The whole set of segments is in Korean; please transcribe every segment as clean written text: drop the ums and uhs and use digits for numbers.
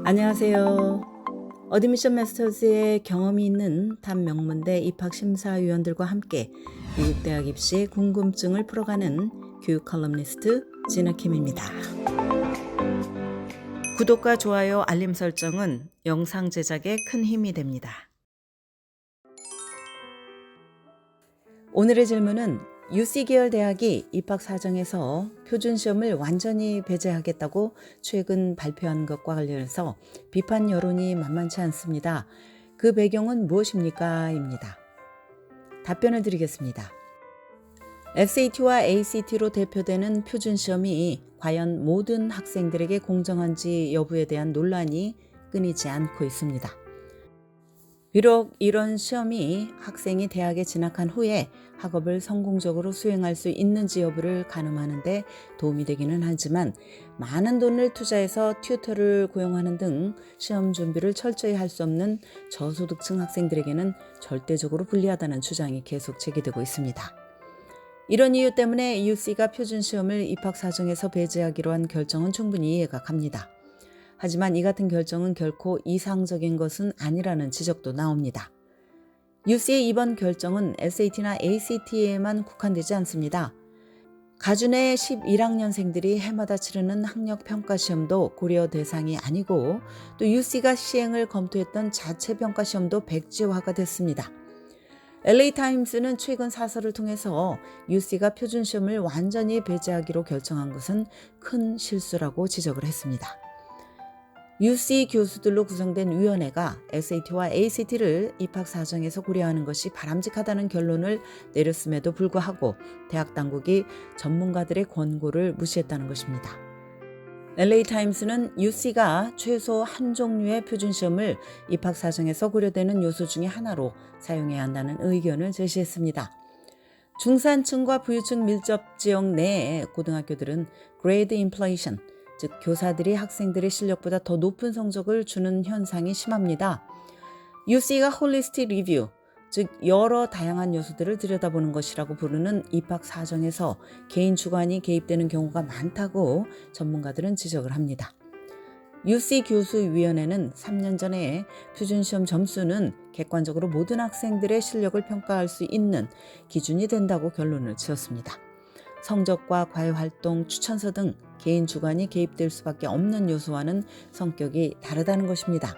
안녕하세요. 어드미션 마스터즈의 경험이 있는 탑 명문대 입학심사위원들과 함께 미국 대학 입시 궁금증을 풀어가는 교육 컬럼니스트 진아킴입니다. 구독과 좋아요, 알림 설정은 영상 제작에 큰 힘이 됩니다. 오늘의 질문은 UC 계열 대학이 입학 사정에서 표준시험을 완전히 배제하겠다고 최근 발표한 것과 관련해서 비판 여론이 만만치 않습니다. 그 배경은 무엇입니까? 입니다. 답변을 드리겠습니다. SAT와 ACT로 대표되는 표준시험이 과연 모든 학생들에게 공정한지 여부에 대한 논란이 끊이지 않고 있습니다. 비록 이런 시험이 학생이 대학에 진학한 후에 학업을 성공적으로 수행할 수 있는지 여부를 가늠하는 데 도움이 되기는 하지만 많은 돈을 투자해서 튜터를 고용하는 등 시험 준비를 철저히 할 수 없는 저소득층 학생들에게는 절대적으로 불리하다는 주장이 계속 제기되고 있습니다. 이런 이유 때문에 UC가 표준시험을 입학 사정에서 배제하기로 한 결정은 충분히 이해가 갑니다. 하지만 이 같은 결정은 결코 이상적인 것은 아니라는 지적도 나옵니다. UC의 이번 결정은 SAT나 ACT에만 국한되지 않습니다. 가주내 11학년생들이 해마다 치르는 학력평가시험도 고려 대상이 아니고 또 UC가 시행을 검토했던 자체평가시험도 백지화가 됐습니다. LA타임스는 최근 사설을 통해서 UC가 표준시험을 완전히 배제하기로 결정한 것은 큰 실수라고 지적을 했습니다. UC 교수들로 구성된 위원회가 SAT와 ACT를 입학 사정에서 고려하는 것이 바람직하다는 결론을 내렸음에도 불구하고 대학 당국이 전문가들의 권고를 무시했다는 것입니다. LA타임스는 UC가 최소 한 종류의 표준시험을 입학 사정에서 고려되는 요소 중에 하나로 사용해야 한다는 의견을 제시했습니다. 중산층과 부유층 밀접 지역 내의 고등학교들은 grade inflation, 즉 교사들이 학생들의 실력보다 더 높은 성적을 주는 현상이 심합니다. UC가 홀리스틱 리뷰, 즉 여러 다양한 요소들을 들여다보는 것이라고 부르는 입학 사정에서 개인 주관이 개입되는 경우가 많다고 전문가들은 지적을 합니다. UC 교수위원회는 3년 전에 표준시험 점수는 객관적으로 모든 학생들의 실력을 평가할 수 있는 기준이 된다고 결론을 지었습니다. 성적과 과외활동, 추천서 등 개인 주관이 개입될 수밖에 없는 요소와는 성격이 다르다는 것입니다.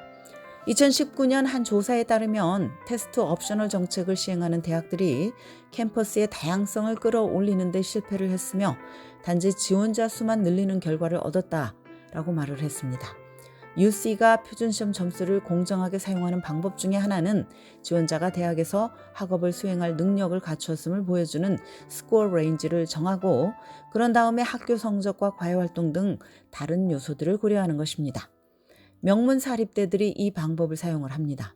2019년 한 조사에 따르면 테스트 옵셔널 정책을 시행하는 대학들이 캠퍼스의 다양성을 끌어올리는 데 실패를 했으며 단지 지원자 수만 늘리는 결과를 얻었다라고 말을 했습니다. UC가 표준시험 점수를 공정하게 사용하는 방법 중에 하나는 지원자가 대학에서 학업을 수행할 능력을 갖추었음을 보여주는 스코어 레인지를 정하고 그런 다음에 학교 성적과 과외활동 등 다른 요소들을 고려하는 것입니다. 명문 사립대들이 이 방법을 사용을 합니다.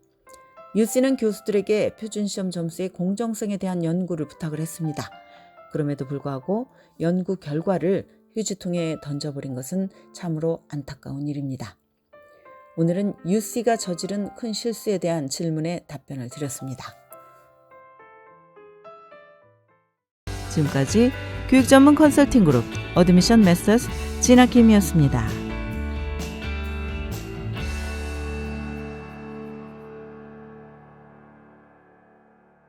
UC는 교수들에게 표준시험 점수의 공정성에 대한 연구를 부탁을 했습니다. 그럼에도 불구하고 연구 결과를 휴지통에 던져버린 것은 참으로 안타까운 일입니다. 오늘은 UC가 저지른 큰 실수에 대한 질문에 답변을 드렸습니다. 지금까지 교육 전문 컨설팅 그룹 어드미션 마스터즈 진아킴이었습니다.